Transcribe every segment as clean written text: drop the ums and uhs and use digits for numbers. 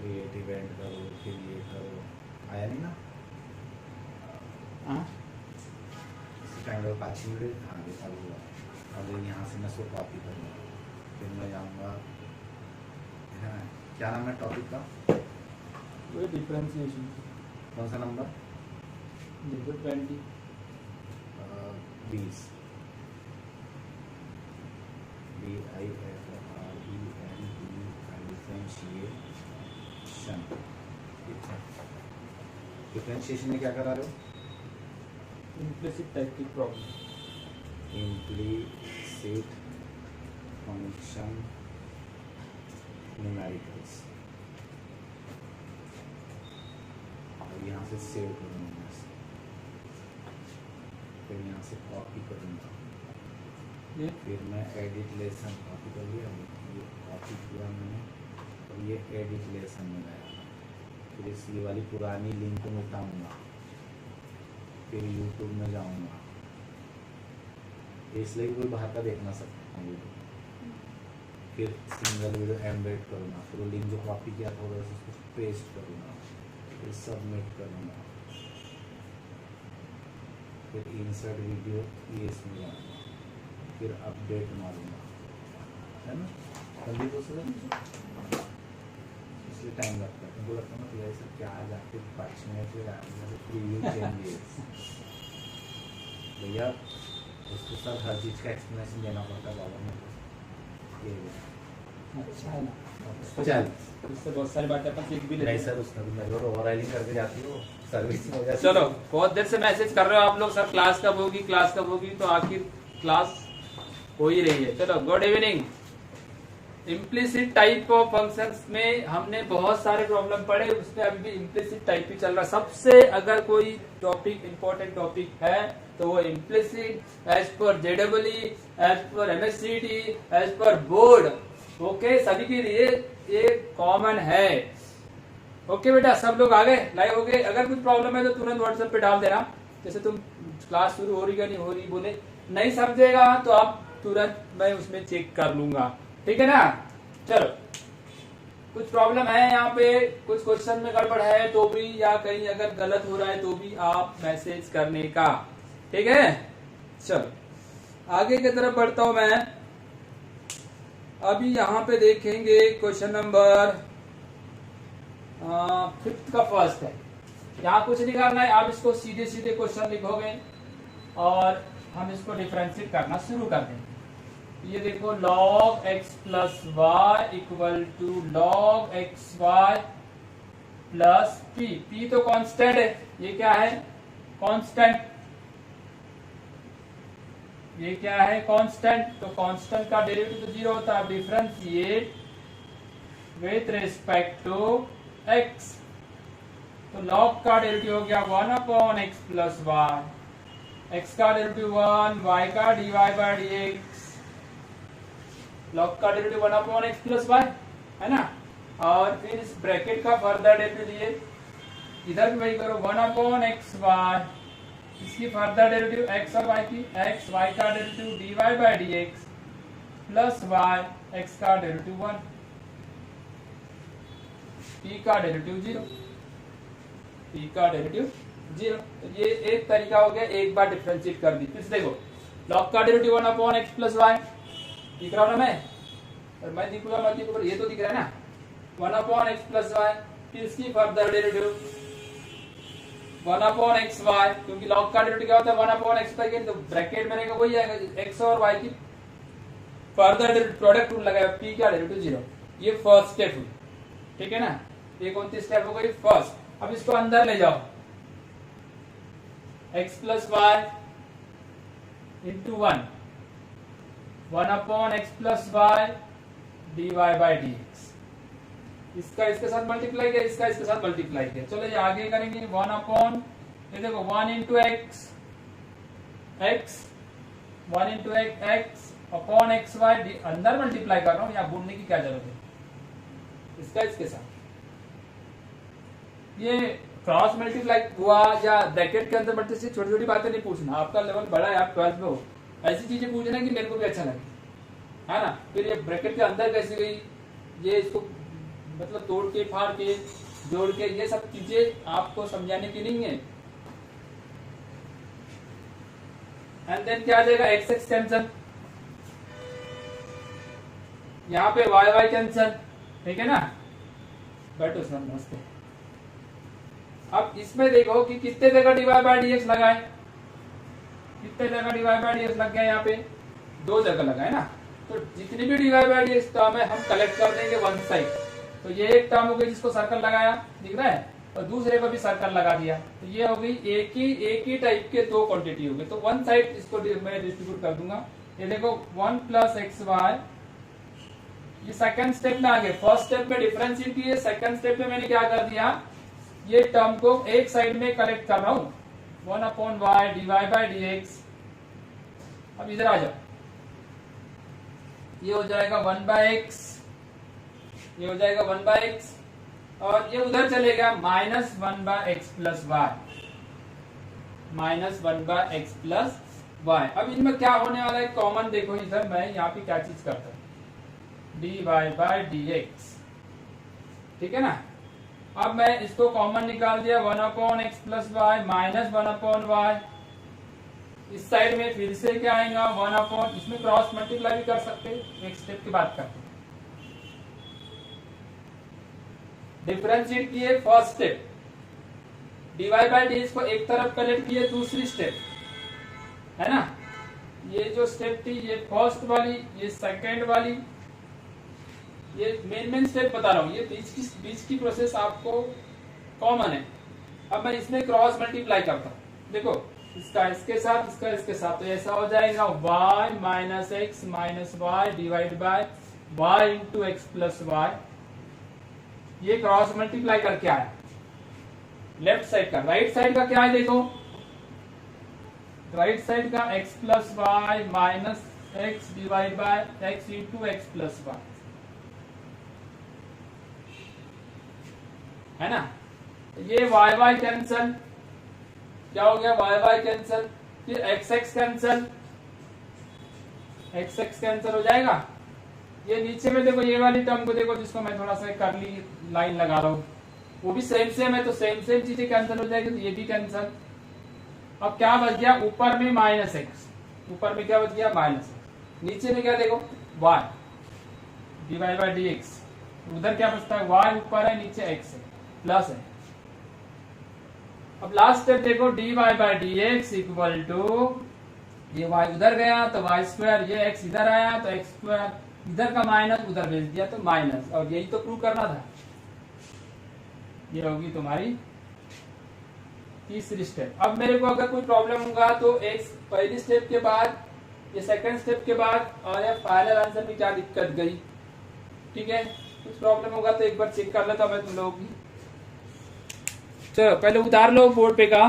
Create event करो, फिर ये करो, आया नहीं ना? हाँ, इसी टाइम पर पाँच मिनट आगे चालू हुआ। अब यहाँ से मैं इसको कॉपी करूँगा, फिर मैं जाऊँगा, हाँ क्या नाम है टॉपिक का? वो डिफरेंशिएशन। कौन सा नंबर? 20 20 डिफरेंशिएशन। डिफरेंशिएशन में क्या करा रहे हो? इम्प्लिसिट टाइप की प्रॉब्लम। Implicit function numericals. और यहाँ से सेव करूँगा, फिर यहाँ से कॉपी करूँगा, फिर मैं एडिट लेसन कॉपी कर लिया, ये कॉपी किया मैंने और ये एडिट लेसन में गया, फिर इस ये वाली पुरानी लिंक को मिटाऊँगा, फिर यूट्यूब में जाऊँगा, इसलिए कोई बाहर का देख ना सकता हूँ यूट्यूब, फिर सिंगल वीडियो एम्बेड करूँगा, फिर वो लिंक जो कॉपी किया था उसको पेस्ट करूँगा, फिर सबमिट करूँगा, फिर इंसर्ट वीडियो ये इसमें जाऊँगा, फिर अपडेट मारूँगा, है ना? जल्दी तो सर इसलिए टाइम लगता है, तुमको लगता है ना तो ऐसा क्या आ जाके 5 मिनट में प्रीव्यू चेंजेस भैया, उसको सर हर चीज़ का एक्सप्लेनेशन देना पड़ता है बाबा मेरे को। ये अच्छा है ना, चल इससे बहुत सारी बातें अपन सीख भी लेते नहीं हैं। सर, उसका भी मेरे को ओवरराइडिंग करके जाती हो, सर्विस हो जाती। चलो, बहुत देर से मैसेज कर रहे हो आप लोग, सर क्लास कब होगी, क्लास कब होगी, तो आखिर क्लास हो ही रही है। चलो, good evening. Implicit type of functions में हमने बहुत सारे प्रॉब्लम पढ़े, उसमें अभी भी इम्प्लिसिट टाइप ही चल रहा है। सबसे अगर कोई टॉपिक इंपॉर्टेंट टॉपिक है तो वो implicit as per JW, as per MSCT, as per board, okay, सभी के लिए ये कॉमन है। ओके बेटा, सब लोग आ गए, लाइव हो गए? अगर कुछ प्रॉब्लम है तो तुरंत व्हाट्सएप पे डाल देना, जैसे तुम क्लास शुरू हो रही है नहीं हो रही बोले, नहीं समझेगा तो आप तुरंत मैं उसमें चेक कर लूंगा, ठीक है ना? चलो, कुछ प्रॉब्लम है यहाँ पे, कुछ क्वेश्चन में गड़बड़ है तो भी, या कहीं अगर गलत हो रहा है तो भी आप मैसेज करने का, ठीक है? चलो आगे की तरफ बढ़ता हूं मैं। अभी यहाँ पे देखेंगे क्वेश्चन नंबर 5 का फर्स्ट है। यहाँ कुछ नहीं करना है, आप इसको सीधे सीधे क्वेश्चन लिखोगे और हम इसको डिफरेंशिएट करना शुरू कर देंगे। ये देखो, log x plus y equal to log x y plus p. P तो कांस्टेंट है, ये क्या है? कांस्टेंट। ये क्या है? कांस्टेंट। तो कांस्टेंट का डेरिवेटिव तो 0 होता है। Differentiate with respect to x, तो log का डेरिवेटिव हो गया 1 upon x plus y, x का डेरिवेटिव 1, y का dy बाय dx, log का derivative 1 upon x plus y, है ना? और फिर इस ब्रैकेट का फर्दर डेरिवेटिव लिए, इधर भी वही करो, 1 अपॉन एक्स वाई, इसकी फर्दर डेरिवेटिव x और y की, x y का derivative dy by dx plus y, x का डेरिवेटिव 1, p का डेरिवेटिव 0, p का डेरिवेटिव 0। तो ये एक तरीका हो गया, एक बार डिफरेंशिएट कर दी। फिर से देखो, log का derivative 1 upon x plus y, दिख रहा हूं ना मैं? और मैं दिखूंगा मत दिखूंगा, ये तो दिख रहा है ना, 1 अपॉन एक्स प्लस वाई, फिर इसकी further derivative 1 upon x y, क्योंकि log का डेरिवेटिव क्या होता है? 1 अपॉन एक्स वाई, तो ब्रैकेट में रहेगा वही आएगा, x और y की फर्दर डेरिवेटिव, प्रोडक्ट रूल लगाया, p का डेरिवेटिव 0। ये फर्स्ट स्टेप हुई, ठीक है ना? ये कौन सी स्टेप हो गई? फर्स्ट। अब इसको अंदर ले जाओ, x plus y into 1 upon x plus y d y by d x, इसका इसके साथ मल्टीप्लाई किया, इसका इसके साथ मल्टीप्लाई किया। चलो ये आगे करेंगे, 1 अपॉन, ये देखो 1 into x, x 1 into x upon x y, अंदर मल्टीप्लाई कर रहा हूँ, यहाँ भूलने की क्या जरूरत है? इसका इसके साथ ये क्रॉस मल्टीप्लाई हुआ या ब्रैकेट के अंदर मल्टीप्लाई, छोटी छोटी बातें नहीं पूछना, आपका लेवल बड़ा है, आप 12th में हो, ऐसी चीजें पूछना कि मेरे को भी अच्छा लगे, है ना? फिर ये ब्रैकेट के अंदर कैसे गई, ये इसको मतलब तोड़ के फाड़ के जोड़ के, ये सब चीजें आपको समझाने की नहीं है। एंड देन क्या आ जाएगा, एक्स एक्स कैंसल, यहाँ पे वाई वाई कैंसल, ठीक है ना। बैठो सर नमस्ते। अब इसमें देखो कि कितने जगह डीवाई बाई डी एक्स लगाए, कितने जगह डीवाई बाई डी एक्स लग गया, यहाँ पे 2 जगह लगाए ना। तो जितनी भी dy by d x term है हम कलेक्ट कर देंगे वन साइड। तो ये एक टर्म हो गई जिसको सर्कल लगाया, दिख रहा है, और दूसरे को भी सर्कल लगा दिया। तो ये हो गई एक ही टाइप के 2 क्वांटिटी हो गई। तो वन साइड इसको मैं डिस्ट्रीब्यूट कर दूंगा। ये देखो 1 + xy, ये सेकंड स्टेप में आ गए। फर्स्ट स्टेप में डिफरेंशिएट किए, सेकंड स्टेप में मैंने क्या कर दिया, ये टर्म को एक साइड में कलेक्ट कर रहा हूं, 1/y dy/dx। अब इधर आ जाओ, ये हो जाएगा 1/x, ये हो जाएगा 1/x, और ये उधर चलेगा -1/x + y, -1/x + y। अब इनमें क्या होने वाला है कॉमन, देखो इधर मैं यहाँ पे क्या चीज करता हूँ, dy/dx, ठीक है ना। अब मैं इसको कॉमन निकाल दिया, 1/x + y -1/y। इस साइड में फिर से क्या आएगा, 1/, इसमें क्रॉस मल्टीप्लाई भी कर सकते हैं, एक स्टेप की बात करते हैं। डिफरेंशिएट किए फर्स्ट स्टेप, dy/dx को एक तरफ कलेक्ट किए, दूसरी स्टेप है ना। ये जो स्टेप थी ये फर्स्ट वाली, ये सेकंड वाली, ये मेन स्टेप बता रहा हूँ, ये बीच की प्रोसेस आपको कॉमन है। अब मैं इसमें क्रॉस मल्टीप्लाई करता हूँ, देखो इसका इसके साथ, इसका इसके साथ, तो ऐसा हो जाएगा y - x - y / y × x + y। ये क्रॉस मल्टीप्लाई करके आया लेफ्ट साइड का। राइट साइड का क्या है देखो, राइट साइड का x + y - x / x × x + y है ना। ये y कैंसल, क्या हो गया, y कैंसल, फिर x कैंसल, x कैंसल हो जाएगा। ये नीचे में देखो, ये वाली टर्म को देखो, जिसको मैं थोड़ा सा करली लाइन लगा रहा हूँ, वो भी सेम है, तो सेम चीजें कैंसिल हो जाएगी, तो ये भी कैंसिल। अब क्या बच गया, ऊपर में -x, ऊपर में क्या बच गया, -x, नीचे में क्या देखो, y dy/dx, उधर क्या बचता है, y ऊपर है, नीचे x है, प्लस है। अब लास्ट स्टेप देखो, dy/dx इक्वल टू, ये y उधर गया तो y², ये x इधर आया तो x², इधर का माइनस उधर भेज दिया तो माइनस, और यही तो प्रूव करना था। ये होगी तुम्हारी तीसरी स्टेप। अब मेरे को अगर कोई प्रॉब्लम होगा तो एक पहली स्टेप के बाद, ये सेकंड स्टेप के बाद, और ये फाइनल आंसर में क्या दिक्कत गई, ठीक है। कुछ प्रॉब्लम होगा तो एक बार चेक कर लेता मैं तुम लोगों की। चलो पहले उतार लो बोर्ड पे का।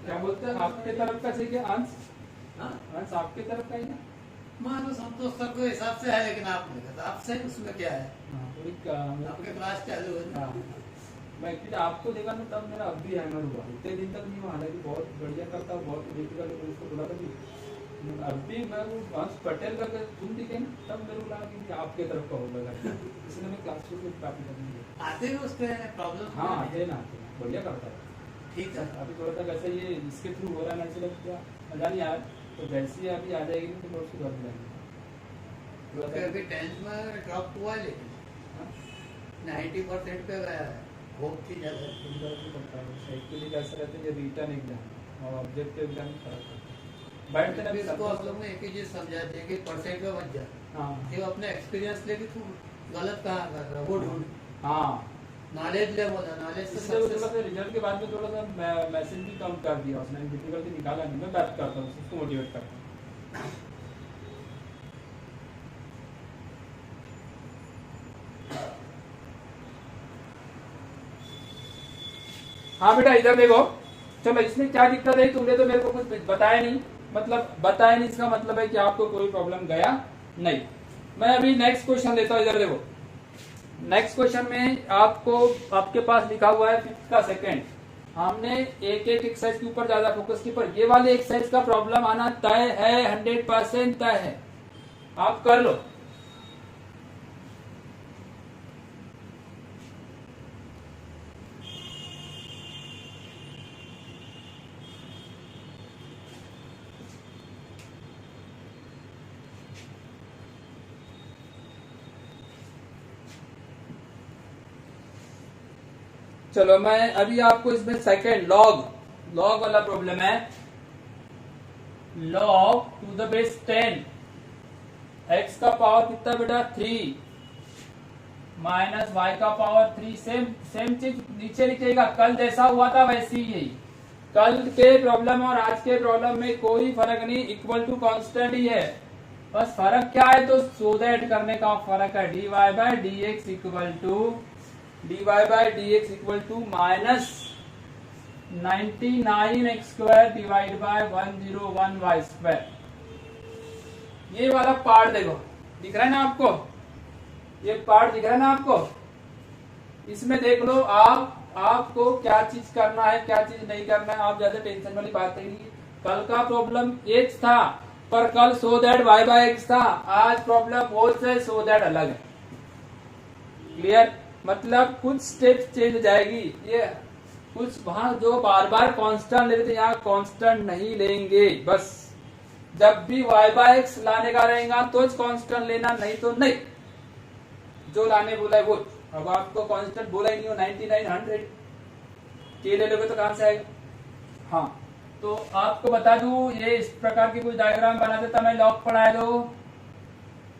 क्या बोलते हैं, आपके तरफ का चाहिए अंश, अंश आपके तरफ का ही ना। मानो संतोष सर के हिसाब से है, लेकिन आपने कहा आपसे उसमें क्या है, आपके क्लास चालू है ना। मैं आपको देखा ना तब मेरा अब भी हैंगर हुआ, इतने दिन तक नहीं हुआ, हालांकि बहुत बढ़िया करता हूँ, बहुत डिफिकल्ट उसको बोला था भी। अब भी मैं वो अंश पटेल का तुम दिखे ना, तब मेरे को लगा कि आपके तरफ का होगा, इसलिए मैं क्लास को काफी करनी आते हैं उसके प्रॉब्लम। हाँ आते ना, बढ़िया करता है, ठीक है। अभी थोड़ा सा वैसे ये इसके थ्रू हो रहा है ना, इसलिए क्या मजा नहीं आया, तो जैसे ही अभी आ जाएगी तो मैं उसको कर दिलाएंगे। अभी 10th में ड्रॉप हुआ, लेकिन 90% पे गया है। बहुत ही ज्यादा एक्चुअली कैसा रहता है, ये रिटर्न एग्जाम और ऑब्जेक्टिव एग्जाम में फर्क होता है। बैठते ना भी इसको आप लोग ने एक ही चीज समझाते हैं कि परसेंट में मत जा, हाँ ये अपने एक्सपीरियंस लेके तू गलत कहाँ कर रहा है वो ढूंढ, हाँ, नॉलेज ले, बोला नॉलेज से इसलिए सक्सेस। थोड़ा सा रिजल्ट के बाद में थोड़ा सा मैसेज भी कम कर दिया उसने, डिफिकल्टी निकाला नहीं, मैं बात करता हूँ उसको मोटिवेट करता हूँ। हाँ बेटा इधर देखो, चलो इसमें क्या दिक्कत है, तुमने तो मेरे को कुछ बताया नहीं, मतलब बताया नहीं इसका मतलब है कि आपको कोई प्रॉब्लम गया नहीं। मैं अभी नेक्स्ट क्वेश्चन लेता हूँ, इधर देखो। नेक्स्ट क्वेश्चन में आपको, आपके पास लिखा हुआ है 5th का सेकंड, हमने एक एक एक्सरसाइज के ऊपर ज्यादा फोकस की, पर ये वाले एक्सरसाइज का प्रॉब्लम आना तय है, 100% तय है, आप कर लो। चलो मैं अभी आपको इसमें सेकंड लॉग वाला प्रॉब्लम है। Log to the base 10, x का पावर कितना बेटा 3 माइनस y का पावर 3, सेम चीज नीचे लिखिएगा, कल जैसा हुआ था वैसे ही। कल के प्रॉब्लम और आज के प्रॉब्लम में कोई फर्क नहीं, इक्वल टू कांस्टेंट ही है, बस फर्क क्या है तो सोल्यूट करने का फर्क है। dy by dx equal to minus 99x square divide by 101y square. ये वाला पार्ट देखो, दिख रहा है ना आपको, ये पार्ट दिख रहा है ना आपको, इसमें देख लो आपको क्या चीज करना है क्या चीज नहीं करना है, आप ज्यादा टेंशन वाली बात नहीं है। कल का प्रॉब्लम x था, पर कल so that y by x था, आज प्रॉब्लम वो से सो दैट अलग है। क्लियर, मतलब कुछ स्टेप चेंज हो जाएगी, ये कुछ वहां जो बार बार कांस्टेंट ले रहे थे यहाँ कांस्टेंट नहीं लेंगे, बस जब भी y बाय x लाने का रहेगा तो कांस्टेंट लेना, नहीं तो नहीं, जो लाने बोला है वो। अब आपको कांस्टेंट बोला ही नहीं हो, 99 100 के ले लोगे तो कहां से आएगा। हाँ तो आपको बता दूं, ये इस प्रकार की कोई डायग्राम बना देता मैं, लॉग पढ़ाया दो।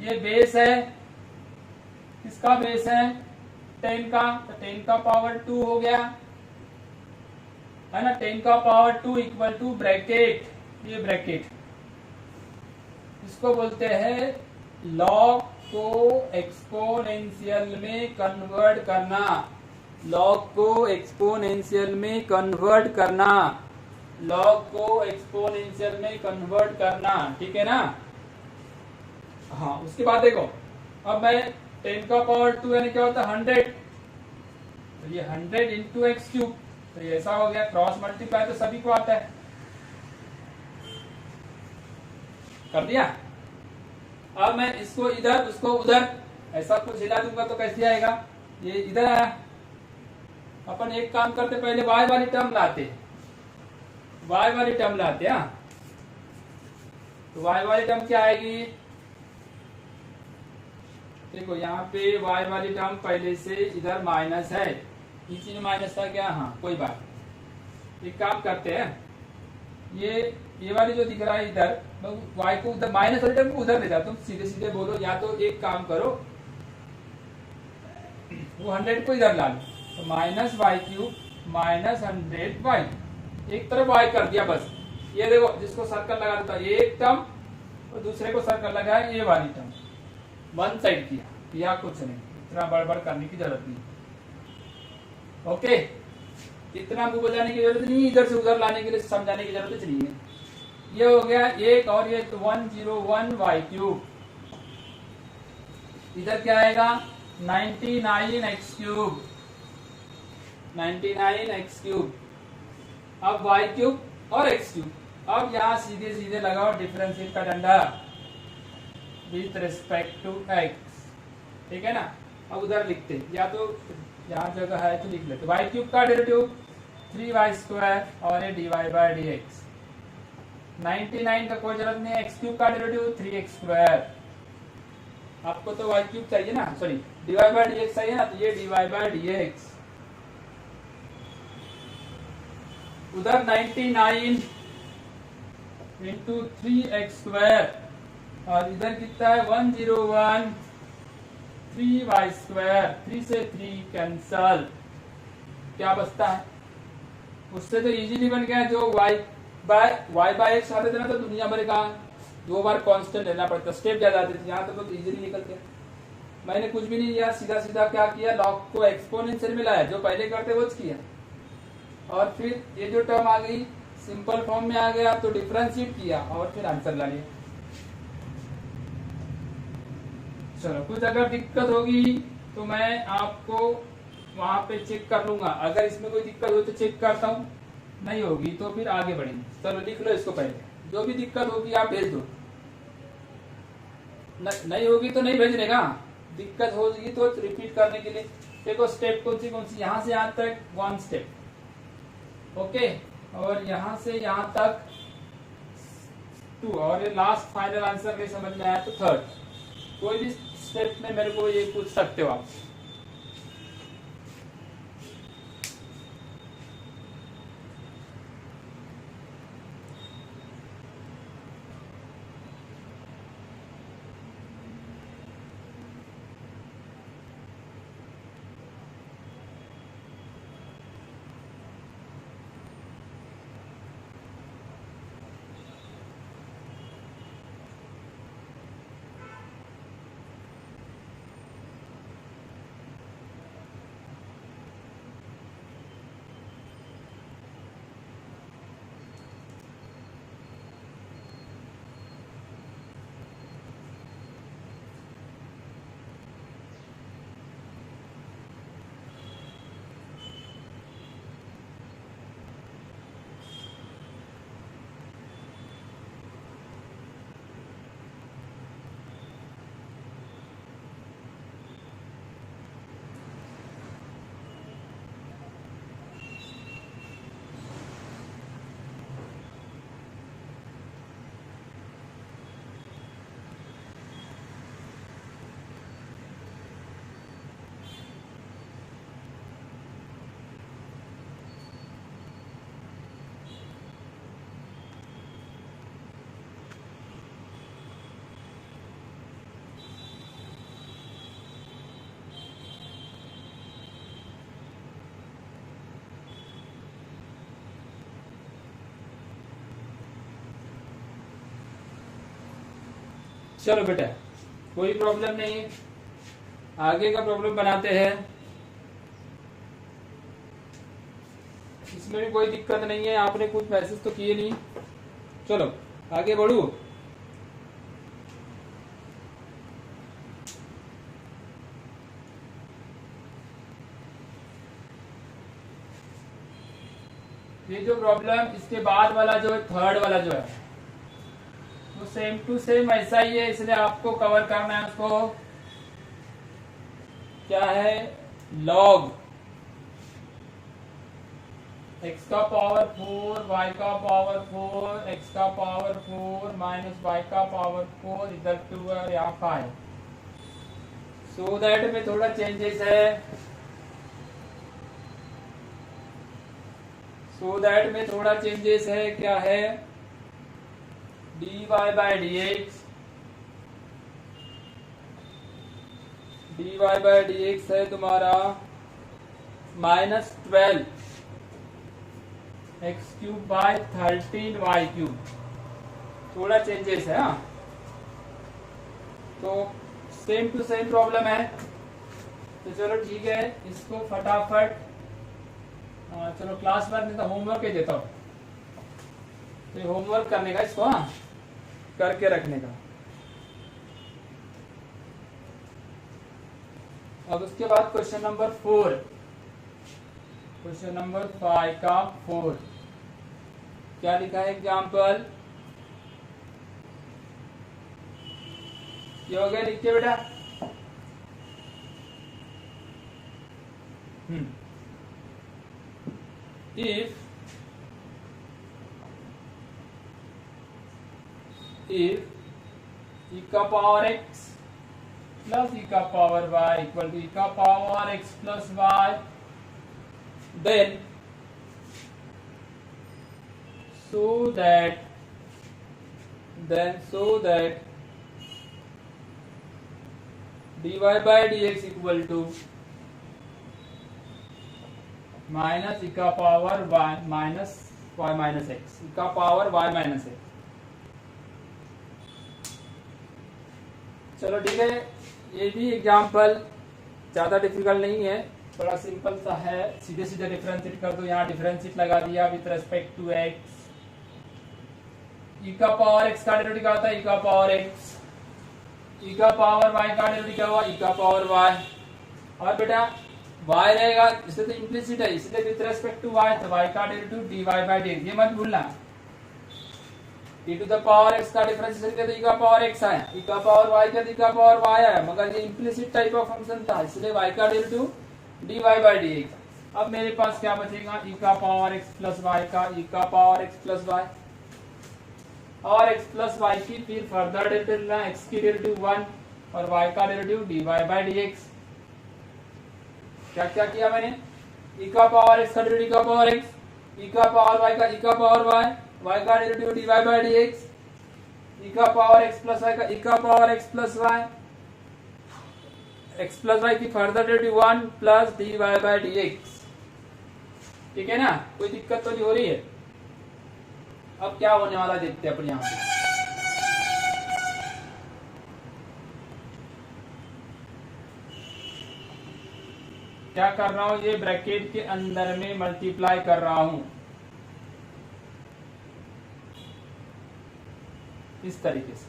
ये बेस है, किसका बेस है 10 का, तो 10 का पावर 2 हो गया है ना, 10 का पावर 2 इक्वल टू ब्रैकेट, ये ब्रैकेट इसको बोलते हैं लॉग को एक्सपोनेंशियल में कन्वर्ट करना, लॉग को एक्सपोनेंशियल में कन्वर्ट करना, लॉग को एक्सपोनेंशियल में कन्वर्ट करना, ठीक है ना। हाँ उसके बाद देखो, अब मैं 10 का पावर 2 यानी क्या होता है 100, तो ये 100 इंटू एक्स क्यूब, तो ये ऐसा हो गया, क्रॉस मल्टीप्लाई तो सभी को आता है, कर दिया। अब मैं इसको इधर उसको उधर ऐसा कुछ हिला दूंगा तो कैसे आएगा, ये इधर आया। अपन एक काम करते, पहले y वाली टर्म लाते, y वाली टर्म लाते हैं, तो y वाली टर्म क्या आएगी, देखो यहाँ पे y वाली टर्म पहले से इधर माइनस है, इसी में माइनस था क्या, हाँ कोई बात, एक काम करते हैं, ये वाली जो दिख रहा है इधर, y को उधर माइनस वाली टर्म को उधर ले जाओ, तुम सीधे सीधे बोलो, या तो एक काम करो वो 100 को इधर ला लो, तो minus Y cube minus 100y, एक तरफ y कर दिया बस। ये देखो जिसको सर्कल लगा देता है, एक टर्म और दूसरे को सर्कल लगाया, ये वाली टर्म वन साइड किया, या कुछ नहीं, इतना बड़बड़ करने की जरूरत नहीं। ओके, इतना मुंह बजाने की जरूरत नहीं, इधर से उधर लाने के लिए समझाने की जरूरत नहीं है। ये हो गया एक, और ये 101y क्यूब, इधर क्या आएगा 99x क्यूब, 99x क्यूब, अब y क्यूब और x क्यूब। अब यहाँ सीधे सीधे लगाओ डिफरेंशिएट का डंडा विथ रिस्पेक्ट टू x, ठीक है ना। अब उधर लिखते, या तो यहाँ जगह है तो लिख लेते, y क्यूब का डेरिवेटिव 3y स्क्वायर और ये dy बाय dx, 99 का कोई जरूरत नहीं है, x क्यूब का डेरिवेटिव 3x स्क्वायर, आपको तो y क्यूब चाहिए ना, सॉरी dy बाय dx चाहिए ना, तो ये dy बाय dx उधर 99 इंटू 3x² और इधर कितना है 101 3y²। 3 से 3 कैंसल, क्या बचता है? उससे तो इजीली बन गया। जो y बाय x आते थे ना तो दुनिया भर का 2 बार कांस्टेंट लेना पड़ता, स्टेप ज्यादा आते थे। यहाँ तो इजीली निकल गया। मैंने कुछ भी नहीं किया, सीधा सीधा क्या किया, लॉग को एक्सपोनेंशियल में लाया, जो पहले करते वो किया। और फिर ये जो टर्म आ गई सिंपल फॉर्म में आ गया तो डिफरेंशिएट किया और फिर आंसर ला लिया। चलो, कुछ अगर दिक्कत होगी तो मैं आपको वहां पे चेक कर लूंगा। अगर इसमें कोई दिक्कत हो तो चेक करता हूँ, नहीं होगी तो फिर आगे बढ़ेंगे। चलो लिख लो इसको पहले, जो भी दिक्कत होगी आप भेज दो। नहीं होगी तो नहीं भेजने का, दिक्कत होगी तो रिपीट करने के लिए। देखो स्टेप कौन सी, यहाँ से यहाँ तक 1 स्टेप, ओके, और यहाँ से यहाँ तक 2, और ये लास्ट फाइनल आंसर नहीं समझ में आया तो 3rd। कोई भी स्टेप में मेरे को ये पूछ सकते हो आप। चलो बेटा, कोई प्रॉब्लम नहीं है, आगे का प्रॉब्लम बनाते हैं। इसमें भी कोई दिक्कत नहीं है, आपने कुछ मैसेज तो किए नहीं। चलो आगे बढ़ू। ये जो प्रॉब्लम इसके बाद वाला जो है, 3rd वाला जो है, वो सेम टू सेम ऐसा ही है, इसलिए आपको कवर करना है उसको। क्या है, लॉग x का पावर 4 y का पावर 4 x का पावर 4 माइनस y का पावर 4 इधर 2 और यहाँ 5। सो दैट में थोड़ा चेंजेस है, क्या है, dy बाय dx है तुम्हारा -12 x³ बाय 13 y³। थोड़ा चेंजेस है। हाँ, तो सेम टू सेम प्रॉब्लम है। तो चलो ठीक है, इसको फटाफट चलो क्लास वर्क नहीं तो होमवर्क ही देता हूँ। तो होमवर्क करने का इसको, हाँ, करके रखने का। अब उसके बाद क्वेश्चन नंबर 4, क्वेश्चन नंबर 5 का 4 क्या लिखा है, एग्जाम्पल ये हो गया, लिखिए बेटा। if e का पावर x प्लस e का power y equal to e का power x plus y, then so that dy by dx equal to minus e का power y minus y minus x, e का power y minus x। चलो ठीक है, ये भी example ज्यादा difficult नहीं है, बड़ा सिंपल सा है। सीधे सीधे डिफरेंशिएट कर दो, यहाँ डिफरेंशिएट लगा दिया with respect to x। e का पावर x का डेरिवेटिव क्या होता है? e का पावर x। e का पावर y का डेरिवेटिव क्या हुआ? e का पावर y। और बेटा y रहेगा, इससे तो इम्प्लिसिट है, इसलिए विद रेस्पेक्ट टू y, तो y का डेरिवेटिव dy बाय dx, ये मत भूलना। e to the power x का डिफरेंशिएशन किया तो e का पावर x आया, e का पावर y किया तो e का पावर y आया, मगर ये इम्प्लिसिट टाइप ऑफ फंक्शन था, इसलिए y का डेरिवेटिव dy बाय dx। अब मेरे पास क्या बचेगा? e का पावर x प्लस y का e का पावर x प्लस y, और x प्लस y की फिर फर्दर डेरिवेटिव लेना, x की डेरिवेटिव 1 और y का डेरिवेटिव dy बाय dx। क्या क्या किया मैंने? e का पावर x का डेरिवेटिव का पावर x, e का पावर y का e का पावर y, y का derivative dy by dx, e का पावर x प्लस y का e का power x plus y, x plus y की further derivative 1 plus dy by dx। ठीक है ना, कोई दिक्कत तो नहीं हो रही है? अब क्या होने वाला देखते हैं अपन यहाँ पे। क्या कर रहा हूं? ये ब्रैकेट के अंदर में मल्टीप्लाई कर रहा हूं इस तरीके से।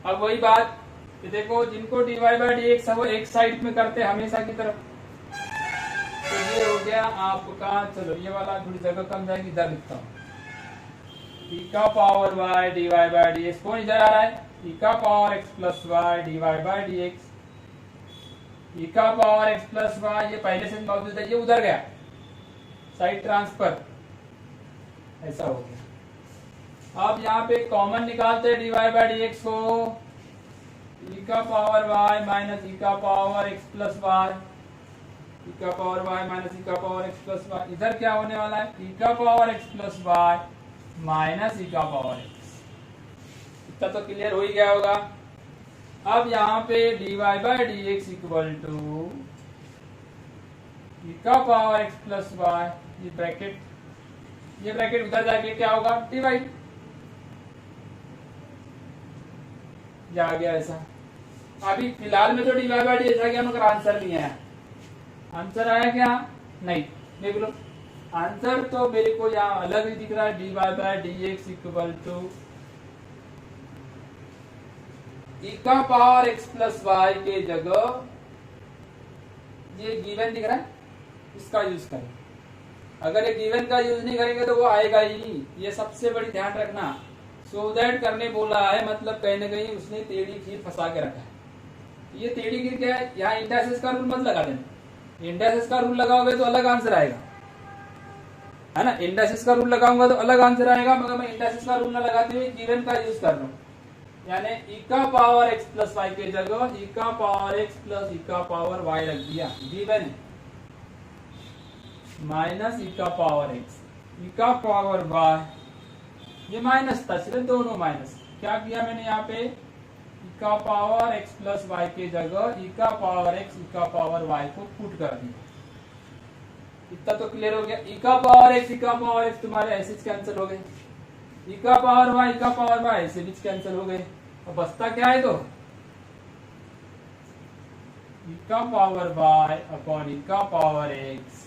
अब वही बात कि देखो, जिनको dy बाय dx है वो एक साइड में करते हैं हमेशा की तरफ। तो ये हो गया आपका, चलो ये वाला थोड़ी जगह कम जाएगी, इधर लिखता हूं। e का power y dy by dx, कौन इधर आ रहा है? e का power x plus y dy by dx। e का पावर x प्लस y ये पहले से मौजूद है, ये उधर गया, साइड ट्रांसफर, ऐसा हो गया। अब यहाँ पे कॉमन निकालते हैं dy बाय dx को, e का पावर y माइनस e का power x plus y, e का पावर y माइनस e का पावर x प्लस y। इधर क्या होने वाला है? e का power x plus y minus e का पावर x। इतना तो क्लियर हो ही गया होगा। अब यहाँ पे dy by dx equal to e का पावर x प्लस y, ये ब्रैकेट उधर जाके क्या होगा? डिवाइड। जा गया ऐसा। अभी फिलहाल में तो dy बाय dx आ गया, मगर आंसर नहीं आया। आंसर आया क्या? नहीं, देख लो आंसर तो मेरे को यहाँ अलग ही दिख रहा है। dy by dx equal to e का पावर x प्लस y के जगह ये गिवन दिख रहा है, इसका यूज करें। अगर ये गिवन का यूज नहीं करेंगे तो वो आएगा ही नहीं, ये सबसे बड़ी ध्यान रखना। सो दैट करने बोला है, मतलब कहीं ना कहीं उसने टेढ़ी खीर फंसा के रखा है। ये टेढ़ी खीर क्या है? यहाँ इंडाइसिस का रूल मत लगा देना। इंडाइसिस का रूल लगाओगे तो अलग आंसर आएगा, है ना। इंडाइसिस का रूल लगाऊंगा तो अलग आंसर आएगा, मगर मैं इंडाइसिस का रूल न लगाते हुए गिवन का यूज कर रहा हूँ। यानी e का पावर x प्लस y के जगह e का पावर x प्लस e का पावर y रख दिया, गिवन माइनस e का पावर x, e का पावर y, ये माइनस था, सिर्फ दोनों माइनस। क्या किया मैंने यहाँ पे? e का पावर x प्लस y के जगह e का पावर x e का पावर y को पुट कर दिया। इतना तो क्लियर हो गया। e का पावर x e का पावर x तुम्हारे ऐसे कैंसिल हो गए, e का पावर y e का पावर y ऐसे भी कैंसिल हो गए। अब बचता क्या है? तो e का पावर y अपॉन e का पावर x,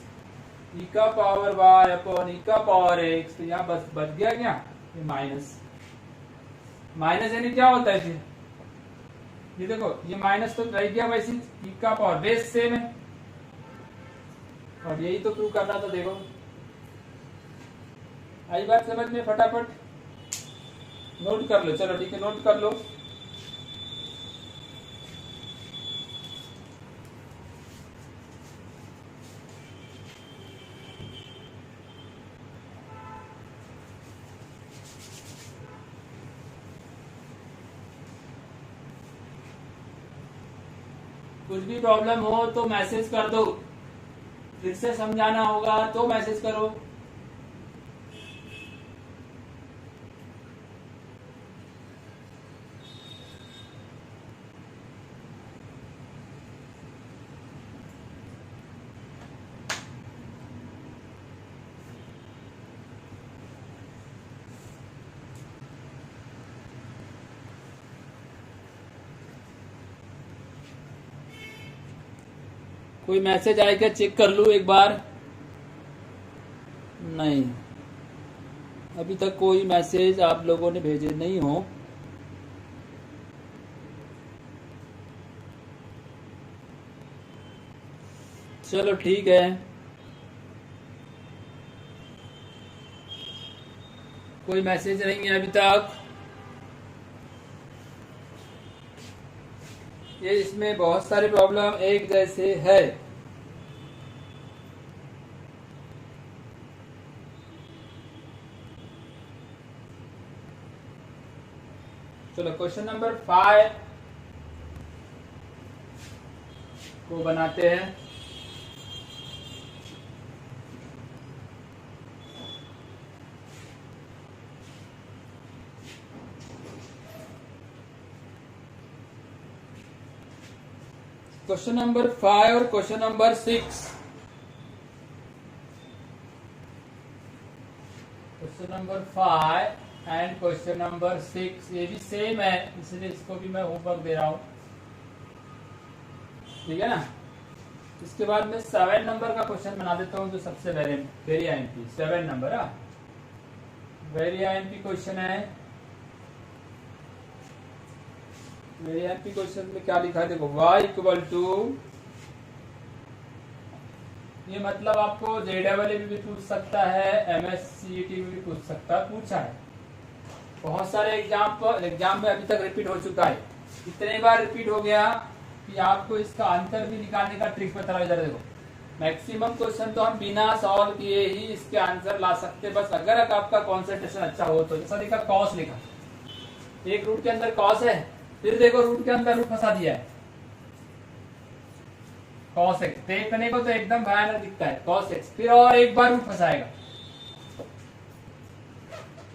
e का पावर y अपॉन e का पावर x। तो यहाँ बच गया क्या? ये माइनस। माइनस यानी क्या होता है फिर? ये देखो, ये माइनस तो रह गया वैसे, e का पावर बेस सेम है, और यही तो प्रूव करना था। देखो आई बात समझ में? फटाफट नोट कर लो। चलो ठीक है, नोट कर लो। कुछ भी प्रॉब्लम हो तो मैसेज कर दो, फिर से समझाना होगा तो मैसेज करो। कोई मैसेज आया क्या, चेक कर लूं एक बार। नहीं, अभी तक कोई मैसेज आप लोगों ने भेजे नहीं हो। चलो ठीक है, कोई मैसेज नहीं है अभी तक। ये इसमें बहुत सारे प्रॉब्लम एक जैसे है। चलो क्वेश्चन नंबर 5 को बनाते हैं। क्वेश्चन नंबर 5 और question number 6। Question number 5 and question number 6 ये भी सेम है, इसलिए इसको भी मैं होमवर्क दे रहा हूं, ठीक है ना। इसके बाद मैं 7 नंबर का क्वेश्चन बना देता हूं, जो सबसे very IMP 7 number very IMP question है। मेरे एमपी क्वेश्चन में क्या लिखा है देखो, y इक्वल टू, ये मतलब आपको JEE भी पूछ सकता है, MSCET भी पूछ सकता है, पूछा है बहुत सारे एग्जाम में अभी तक रिपीट हो चुका है। इतने बार रिपीट हो गया कि आपको इसका आंसर भी निकालने का ट्रिक पता लग जाता है। देखो मैक्सिमम क्वेश्चन तो हम बिना सॉल्व किए ही इसके आंसर ला सकते, बस अगर आपका कॉन्सेंट्रेशन अच्छा हो तो। जैसा देखा कॉस लिखा, एक रूट के अंदर कॉस है, फिर देखो रूट के अंदर रूट फंसा दिया है cos x, देखने को तो एकदम भयानक दिखता है cos x, फिर और एक बार रूट फंसाएगा,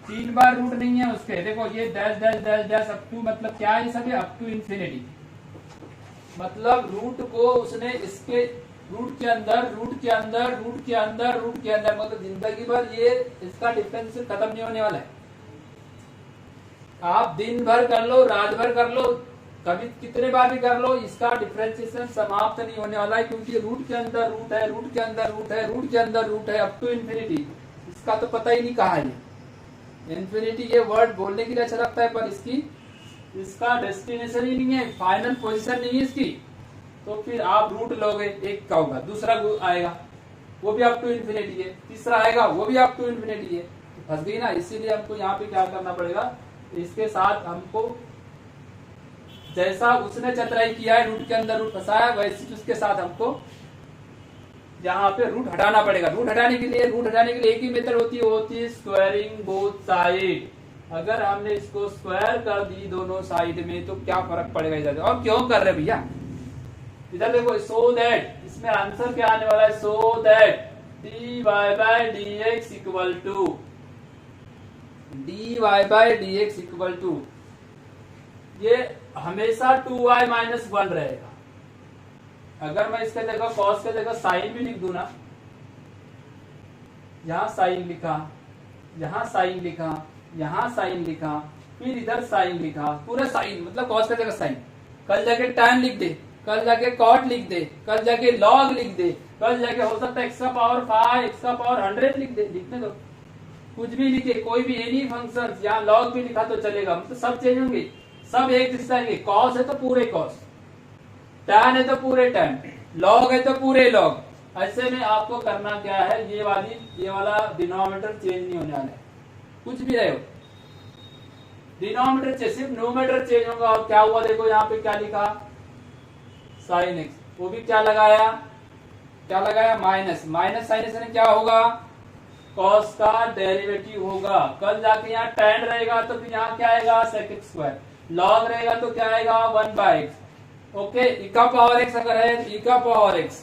3 बार रूट नहीं है उसके। देखो ये dash dash dash dash up to, मतलब क्या है सब, अप टू इंफिनिटी, मतलब रूट को उसने इसके रूट के अंदर रूट के अंदर रूट के अंदर रूट के अंदर, मतलब जिंदगी भर ये इसका डिफरेंस खत्म नहीं होने वाला है। आप दिन भर कर लो, रात भर कर लो, कभी कितने बार भी कर लो, इसका डिफरेंशिएशन समाप्त नहीं होने वाला है, क्योंकि रूट के अंदर रूट है, रूट के अंदर रूट है, रूट के अंदर रूट है, अप टू इन्फिनिटी। इसका तो पता ही नहीं कहा है इन्फिनिटी, ये वर्ड बोलने के लिए अच्छा लगता है पर इसका डेस्टिनेशन ही नहीं है, फाइनल पोजीशन नहीं है इसकी। तो फिर आप रूट लोगे, एक का होगा, दूसरा आएगा वो भी अप टू इन्फिनिटी है, तीसरा आएगा वो भी अप टू इन्फिनिटी है, फंस गई ना। इसीलिए हमको यहाँ पे क्या करना पड़ेगा, इसके साथ हमको जैसा उसने चतुराई किया है, रूट के अंदर रूट फंसाया, वैसे उसके साथ हमको यहाँ पे रूट हटाना पड़ेगा। रूट हटाने के लिए एक ही मेथड होती है स्क्वायरिंग बोथ साइड। अगर हमने इसको स्क्वायर कर दी दोनों साइड में तो क्या फर्क पड़ेगा इधर, और क्यों कर रहे भैया, इधर देखो, सो दैट, इसमें आंसर क्या आने वाला है, so that dy by dx equal to dy by dx equal to, ये हमेशा 2y माइनस 1 रहेगा। अगर मैं इसके जगह cos के जगह साइन भी लिख दूं ना, यहाँ साइन लिखा, यहाँ साइन लिखा, यहाँ साइन लिखा, फिर इधर साइन लिखा, पूरा साइन मतलब cos के जगह साइन, कल जाके tan लिख दे, कल जाके cot लिख दे, कल जाके log लिख दे, कल जाके हो सकता है x का पावर 5, x का पावर 100 लिख दे, लिखने दो, कुछ भी लिखे, कोई भी एनी फंक्शन, यहाँ log भी लिखा तो चलेगा, मतलब सब चेंज होंगे, सब एक दिशा के। cos है तो पूरे cos, tan है तो पूरे tan, log है तो पूरे log। ऐसे में आपको करना क्या है, ये वाला डिनोमिनेटर चेंज नहीं होने वाला है, कुछ भी रहे हो, डिनोमिनेटर चेंज, सिर्फ न्यूमरेटर चेंज होगा। और क्या हुआ, देखो यहाँ पे क्या लिखा, sin x, वो भी क्या लगाया माइनस, माइनस साइन से क्या होगा, cos का डेरिवेटिव होगा। कल जाके यहाँ tan रहेगा तो फिर यहाँ क्या आएगा sec x स्क्वायर, log रहेगा तो क्या आएगा 1/x। ओके, e का पावर x अगर है तो e का पावर x,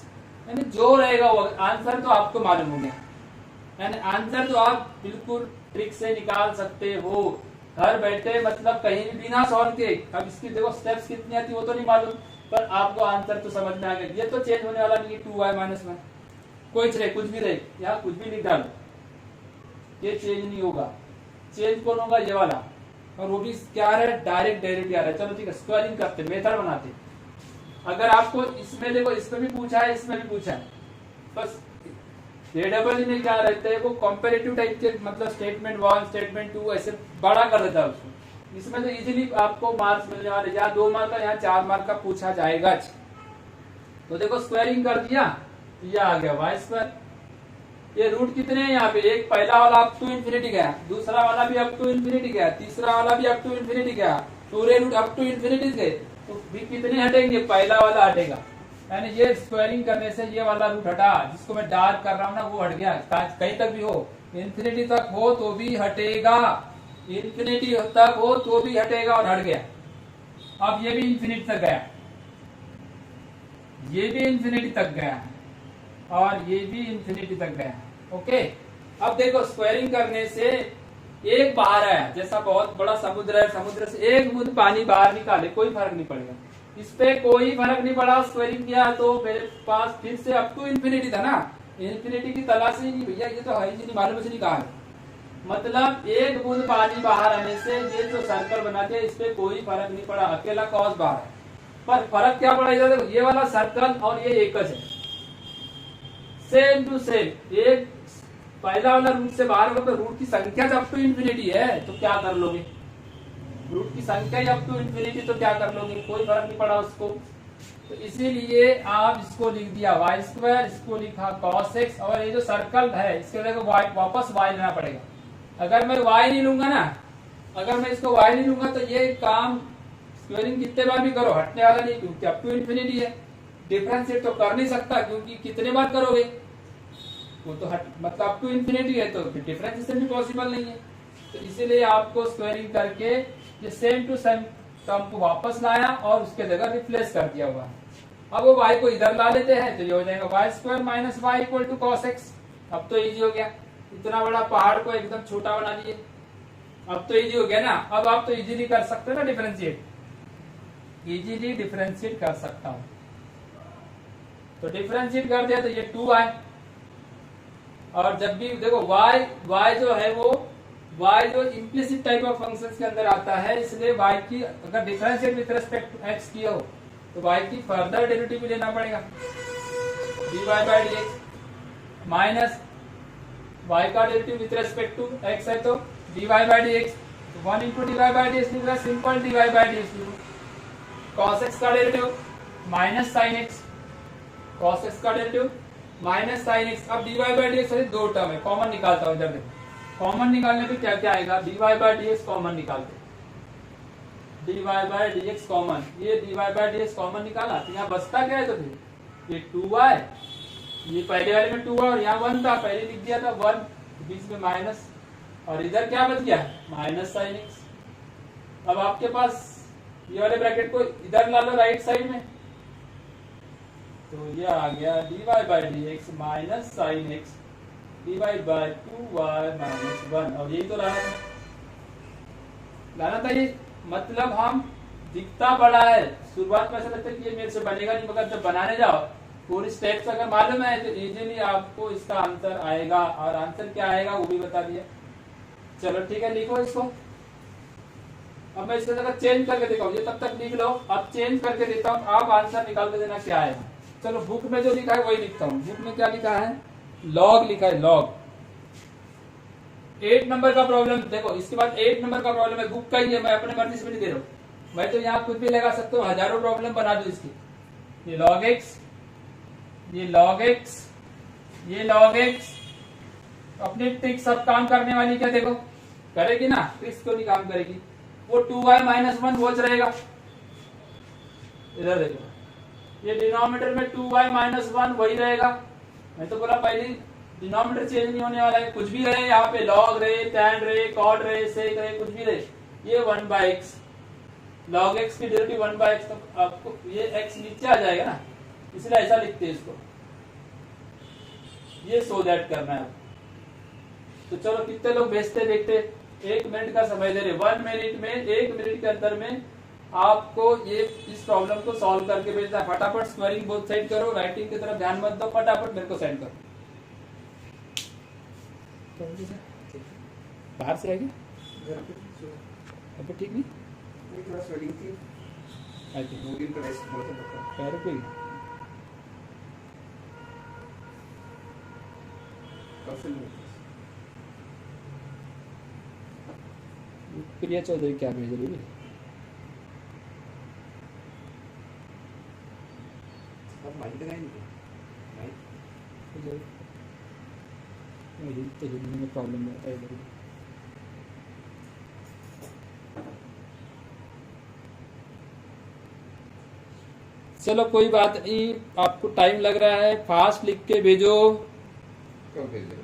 यानी जो रहेगा वो आंसर तो आपको मालूम हो गया, यानी आंसर तो आप बिल्कुल ट्रिक से निकाल सकते हो घर बैठे, मतलब कहीं भी बिना सॉल्व के। अब इसकी देखो स्टेप्स कितनी आती वो तो नहीं मालूम, पर आपको आंसर तो समझ में आ गया। ये तो चेंज होने वाला नहीं, 2y माइनस 1, कोई रहे कुछ भी रहे, यहाँ कुछ भी लिख डालो, ये चेंज नहीं होगा। चेंज कौन होगा, ये वाला, और वो भी क्या है, डायरेक्ट डेरिवेटिव आ रहा है। चलो ठीक है, स्क्वायरिंग करते, मेथड बनाते, अगर आपको इसमें देखो, इसमें भी पूछा है, इसमें भी पूछा है, बस AEE में क्या रहता है, वो कॉम्पेरेटिव टाइप के मतलब स्टेटमेंट 1 स्टेटमेंट 2 ऐसे बड़ा कर देता है उसको। इसमें तो इजीली आपको मार्क्स मिलने वाले, या 2 मार्क का या 4 मार्क का पूछा जाएगा। तो देखो स्क्वायरिंग कर दिया, ये आ गया वाई स्क्वायर। ये रूट कितने हैं यहाँ पे, एक पहला वाला अप टू इन्फिनिटी गया, दूसरा वाला भी अप टू इन्फिनिटी गया, तीसरा वाला भी अप टू इन्फिनिटी गया, पूरे रूट अप टू इन्फिनिटी गए, तो भी कितने हटेंगे, पहला वाला हटेगा। यानी ये स्क्वायरिंग करने से ये वाला रूट हटा, जिसको मैं डार्क कर रहा हूँ ना वो हट गया, कहीं तक भी हो, इन्फिनिटी तक हो तो भी हटेगा, इन्फिनिटी तक हो तो भी हटेगा और हट गया। अब ये भी इन्फिनिटी तक गया, ये भी इन्फिनिटी तक गया और ये भी इन्फिनिटी तक गया। ओके, अब देखो स्क्वायरिंग करने से एक बाहर आया, जैसा बहुत बड़ा समुद्र है, समुद्र से एक बूंद पानी बाहर निकाले, कोई फर्क नहीं पड़ेगा, इस पे कोई फर्क नहीं पड़ा। स्क्वायरिंग किया तो मेरे पास फिर से अप टू इन्फिनिटी था ना, इन्फिनिटी की तलाश ही नहीं भैया, ये तो है ही नहीं, मालूम से नहीं कहा है। मतलब एक बूंद पानी बाहर आने से ये जो सर्कल बना दिया, इस पे कोई फर्क नहीं पड़ा, अकेला कॉस बाहर है। पर फर्क क्या पड़ा, इधर देखो, ये वाला सर्कल और ये एक है, सेम टू सेम। एक पहला वाला रूट से बाहर होगा तो रूट की संख्या जब टू इन्फिनिटी है तो क्या कर लोगे, रूट की संख्या जब टू इन्फिनिटी तो क्या कर लोगे, कोई फर्क नहीं पड़ा उसको। तो इसीलिए आप इसको लिख दिया वाई स्क्वायर, इसको लिखा कॉस एक्स, और ये जो सर्कल है इसके जगह वापस वाई लेना पड़ेगा। अगर मैं वाई नहीं लूंगा ना, अगर मैं इसको वाई नहीं लूंगा तो ये काम स्क्वायरिंग कितने बार भी करो हटने वाला नहीं, क्योंकि अप टू इन्फिनिटी है। डिफरेंशिएट तो कर नहीं सकता, क्योंकि कितने बार करोगे वो तो मतलब अप टू इन्फिनिटी है, तो फिर डिफरेंशिएशन भी पॉसिबल नहीं है। तो इसीलिए आपको स्क्वायरिंग करके ये सेम टू सेम टर्म को वापस लाया और उसके जगह रिप्लेस कर दिया हुआ। अब वो y को इधर ला लेते हैं तो ये हो जाएगा y square minus y equal to cos x. अब तो इजी हो गया, इतना बड़ा पहाड़ को एकदम छोटा बना दिए, अब तो इजी हो गया ना। अब आप तो इजीली कर सकते हो ना डिफरेंशिएट, इजीली डिफरेंशिएट कर सकता हूं। तो डिफरेंशिएट कर दिया तो ये 2y, और जब भी देखो y जो है वो y जो इम्प्लिसिट टाइप ऑफ फंक्शंस के अंदर आता है, इसलिए y की अगर differentiate with respect to x किया हो तो y की फर्दर डेरिवेटिव भी लेना पड़ेगा, dy by dx minus y का derivative with respect to x है तो dy by dx, 1 into dy by dx लिख रहा है, सिंपल dy बाय dx लिखो, cos x का derivative minus sin x, cos x का डेरिवेटिव माइनस sin x। अब dy बाय dx है, दो टर्म है, कॉमन निकालता हूं, इधर देखो कॉमन निकालने पे क्या क्या आएगा, dy बाय dx कॉमन निकालते, dy बाय dx कॉमन, ये dy बाय dx कॉमन निकाला तो यहाँ बचता क्या है, तो फिर ये 2y, ये पहले वाले में 2 और यहाँ 1 था, पहले लिख दिया था 1, बीच में माइनस, और इधर क्या बच गया माइनस sin x। अब आपके पास ये वाले ब्रैकेट को इधर ला लो राइट साइड में, तो ये आ गया dy by dx minus sin x divide by 2y minus 1, और यही तो लाना था ये। मतलब हम दिखता बड़ा है, शुरुआत में ऐसा लगता है कि ये मेरे से बनेगा नहीं, मगर जब बनाने जाओ पूरी स्टेप्स अगर मालूम है तो इजीली आपको इसका आंसर आएगा, और आंसर क्या आएगा वो भी बता दिया। चलो ठीक है, लिखो इसको। अब मैं इसका जगह चेंज करके देखा हूँ, ये तब तक लिख लो, अब चेंज करके देता हूँ, आप आंसर निकाल के देना क्या है। चलो बुक में जो लिखा है वही लिखता हूँ। बुक में क्या लिखा है, लॉग लिखा है, लॉग। 8 नंबर का प्रॉब्लम देखो, इसके बाद 8 नंबर का प्रॉब्लम है, बुक का ही है, मैं अपने मर्जी से भी नहीं दे रहा हूँ, मैं तो यहाँ कुछ भी लगा सकता हूँ, हजारों प्रॉब्लम बना दू इसकी। ये log x, ये log x, ये log x, अपनी ट्रिक सब काम करने वाली क्या देखो करेगी ना, ट्रिक्स को नहीं काम करेगी। वो 2y माइनस 1 वॉच रहेगा, इधर देखो, ये डिनोमिनेटर में 2y माइनस 1 वही रहेगा। मैं तो बोला पहले डिनोमिनेटर चेंज नहीं होने वाला है, कुछ भी रहे यहाँ पे, लॉग रहे, टैन रहे, कॉड रहे, सेक रहे, कुछ भी रहे, ये 1 बाय एक्स, लॉग एक्स की डेरिवेटिव 1 बाय एक्स, तो आपको ये x नीचे आ जाएगा ना, इसलिए ऐसा लिखते हैं इसको, ये सो दैट करना है। तो चलो कितने लोग भेजते देखते, 1 मिनट का समय दे रहे, 1 मिनट में, 1 मिनट के अंदर में आपको ये इस प्रॉब्लम को सॉल्व करके भेजना है। फटाफट स्क्वायरिंग बोथ साइड करो, राइटिंग की तरफ ध्यान मत दो, फटाफट मेरे को सेंड करो। बाहर से आएगी ठीक नहीं, आई थिंक 2 दिन का रेस्ट बोला था डॉक्टर। पैर पे कब से नहीं प्रिया चौधरी क्या भेज रही है? अब माइक लगाए नहीं माइक मेरी तो हिंदी में प्रॉब्लम रहता है इधर। चलो कोई बात नहीं, आपको टाइम लग रहा है, फास्ट लिख के भेजो। कब भेज रहे हो?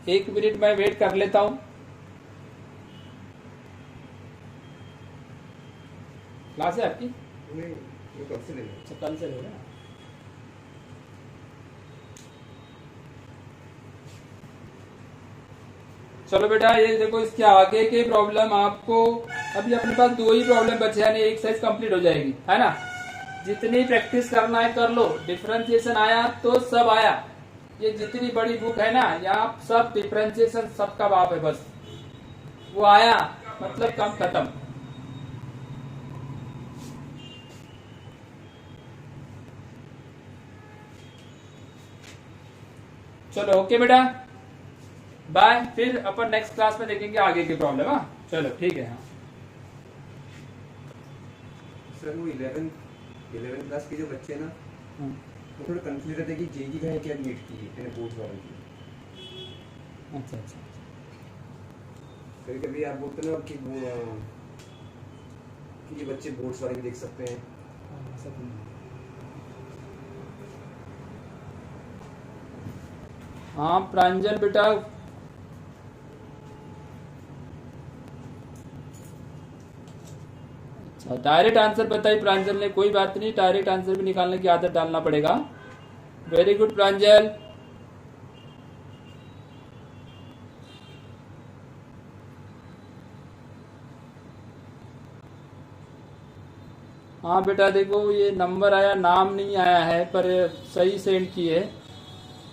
1 मिनट मैं वेट कर लेता हूँ। क्लास है आपकी? नहीं वो कब से लेना? अच्छा कल से लेना। चलो बेटा ये देखो, इसके आगे के प्रॉब्लम आपको अभी अपने पास 2 ही प्रॉब्लम बचे, यानी एक साइज कंप्लीट हो जाएगी, है ना। जितनी प्रैक्टिस करना है कर लो। डिफरेंशिएशन आया तो सब आया। ये जितनी बड़ी बुक है ना, यहाँ सब डिफरेंशिएशन सबका बाप है, बस वो आया मतलब काम खत्म। चलो ओके बेटा, बाय। फिर अपन नेक्स्ट क्लास में देखेंगे आगे की प्रॉब्लम। हाँ चलो ठीक है। हाँ सर वो 11 क्लास के जो बच्चे हैं ना, वो थोड़ा कंफ्यूज रहते हैं कि जेई का है क्या नीट की है, बोर्ड वाले की। अच्छा अच्छा। कभी कभी आप बोलते ना कि वो कि ये बच्चे बोर्ड्स वाले भी देख सकते हैं। हाँ प्रांजल बेटा, अच्छा डायरेक्ट आंसर बताई प्रांजल ने, कोई बात नहीं, डायरेक्ट आंसर भी निकालने की आदत डालना पड़ेगा। वेरी गुड प्रांजल। हाँ बेटा देखो, ये नंबर आया, नाम नहीं आया है, पर सही सेंड किए।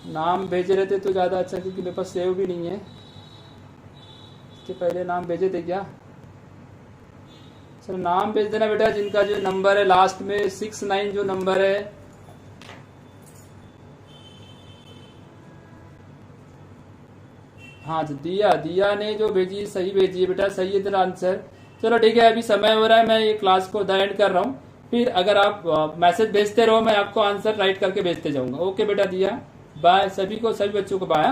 नाम भेज रहे थे तो ज़्यादा अच्छा, क्योंकि मेरे पास सेव भी नहीं है। इसके पहले नाम भेजे थे क्या? सर नाम भेज देना बेटा, जिनका जो नंबर है लास्ट में 69 जो नंबर है। हाँ दिया ने जो भेजी सही भेजी है बेटा, सही है तेरा आंसर। चलो ठीक है, अभी समय हो रहा है, मैं ये क्लास को द एंड कर रहा हूँ। फिर अगर आप मैसेज भेजते रहो, मैं आपको आंसर राइट करके भेजते जाऊंगा। ओके बेटा दिया, बाय सभी को, सभी बच्चों को बाय।